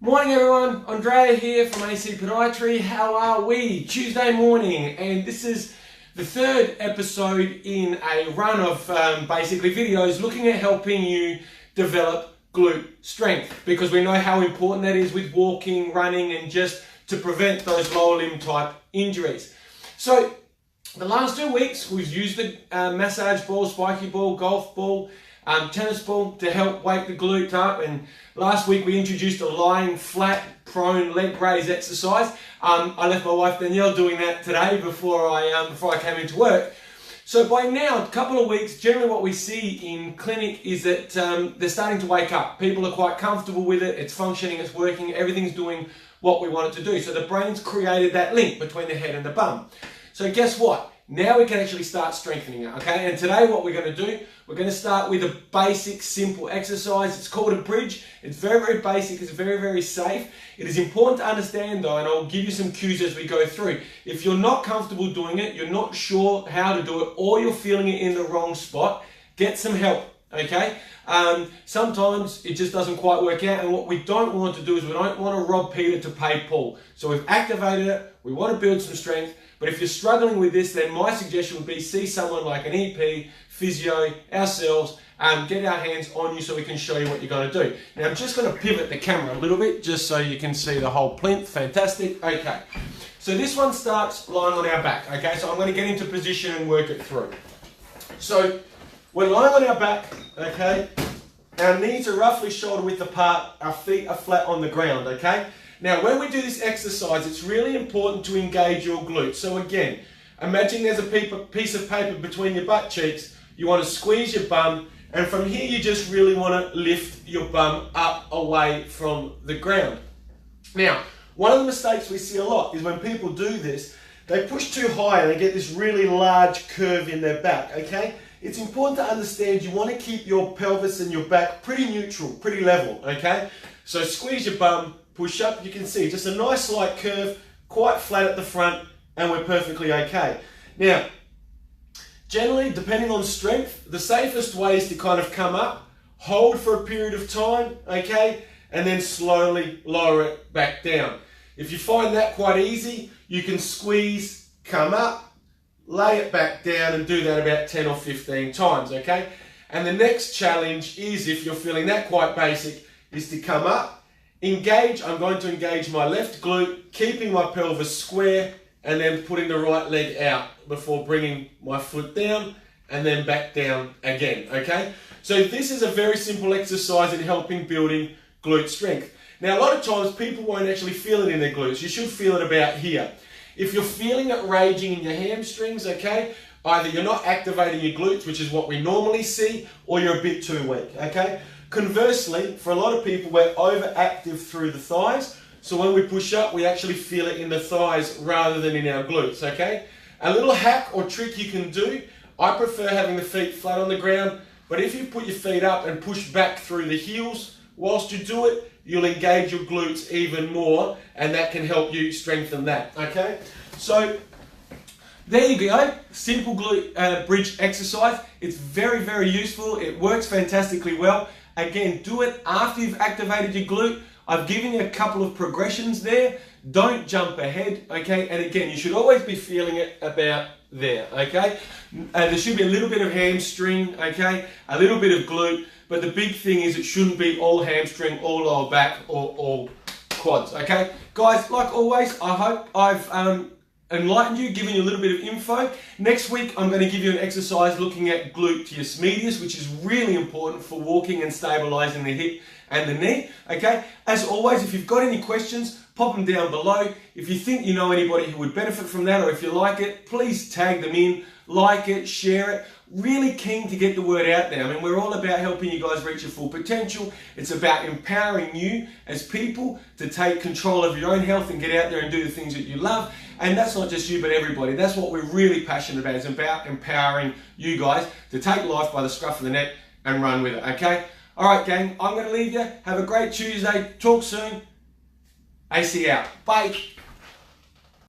Morning everyone, Andrea here from AC Podiatry. How are we? Tuesday morning, and this is the third episode in a run of basically videos looking at helping you develop glute strength, because we know how important that is with walking, running, and just to prevent those lower limb type injuries. So the last 2 weeks we've used the massage ball, spiky ball, golf ball, tennis ball to help wake the glute up, and last week we introduced a lying flat prone leg raise exercise. I left my wife Danielle doing that today before I came into work. So by now, a couple of weeks, generally what we see in clinic is that they're starting to wake up. People are quite comfortable with it, it's functioning, it's working, everything's doing what we want it to do. So the brain's created that link between the head and the bum. So guess what? Now we can actually start strengthening it, okay? And today what we're going to do, we're going to start with a basic, simple exercise. It's called a bridge. It's very, very basic. It's very, very safe. It is important to understand though, and I'll give you some cues as we go through. If you're not comfortable doing it, you're not sure how to do it, or you're feeling it in the wrong spot, get some help, okay? Sometimes it just doesn't quite work out, and what we don't want to do is we don't want to rob Peter to pay Paul. So we've activated it, we want to build some strength, but if you're struggling with this, then my suggestion would be see someone like an EP, physio, ourselves, get our hands on you so we can show you what you're going to do. Now I'm just going to pivot the camera a little bit just so you can see the whole plinth. Fantastic. Okay, so this one starts lying on our back. Okay, so I'm going to get into position and work it through. So we're lying on our back, okay, our knees are roughly shoulder width apart, our feet are flat on the ground, okay? Now when we do this exercise, it's really important to engage your glutes. So again, imagine there's a piece of paper between your butt cheeks, you want to squeeze your bum, and from here you just really want to lift your bum up away from the ground. Now, one of the mistakes we see a lot is when people do this, they push too high and they get this really large curve in their back, okay? It's important to understand you want to keep your pelvis and your back pretty neutral, pretty level, okay? So squeeze your bum, push up, you can see just a nice light curve, quite flat at the front, and we're perfectly okay. Now, generally, depending on strength, the safest way is to kind of come up, hold for a period of time, okay, and then slowly lower it back down. If you find that quite easy, you can squeeze, come up, lay it back down, and do that about 10 or 15 times, okay? And the next challenge is, if you're feeling that quite basic, is to come up, engage. I'm going to engage my left glute, keeping my pelvis square, and then putting the right leg out before bringing my foot down and then back down again, okay? So this is a very simple exercise in helping building glute strength. Now, a lot of times people won't actually feel it in their glutes. You should feel it about here. If you're feeling it raging in your hamstrings, okay, either you're not activating your glutes, which is what we normally see, or you're a bit too weak, okay? Conversely, for a lot of people, we're overactive through the thighs, so when we push up, we actually feel it in the thighs rather than in our glutes, okay? A little hack or trick you can do, I prefer having the feet flat on the ground, but if you put your feet up and push back through the heels, whilst you do it, you'll engage your glutes even more, and that can help you strengthen that, okay? So there you go, simple glute bridge exercise. It's very, very useful. It works fantastically well. Again, do it after you've activated your glute. I've given you a couple of progressions there. Don't jump ahead, okay? And again, you should always be feeling it about there, okay? There should be a little bit of hamstring, okay? A little bit of glute, but the big thing is it shouldn't be all hamstring, all lower back, or all quads, okay? Guys, like always, I hope I've enlightened you, given you a little bit of info. Next week, I'm going to give you an exercise looking at gluteus medius, which is really important for walking and stabilizing the hip and the knee, okay? As always, if you've got any questions, pop them down below. If you think you know anybody who would benefit from that, or if you like it, please tag them in, like it, share it. Really keen to get the word out there. I mean, we're all about helping you guys reach your full potential. It's about empowering you as people to take control of your own health and get out there and do the things that you love. And that's not just you, but everybody. That's what we're really passionate about. It's about empowering you guys to take life by the scruff of the neck and run with it, okay? All right, gang, I'm going to leave you. Have a great Tuesday. Talk soon. AC out. Bye.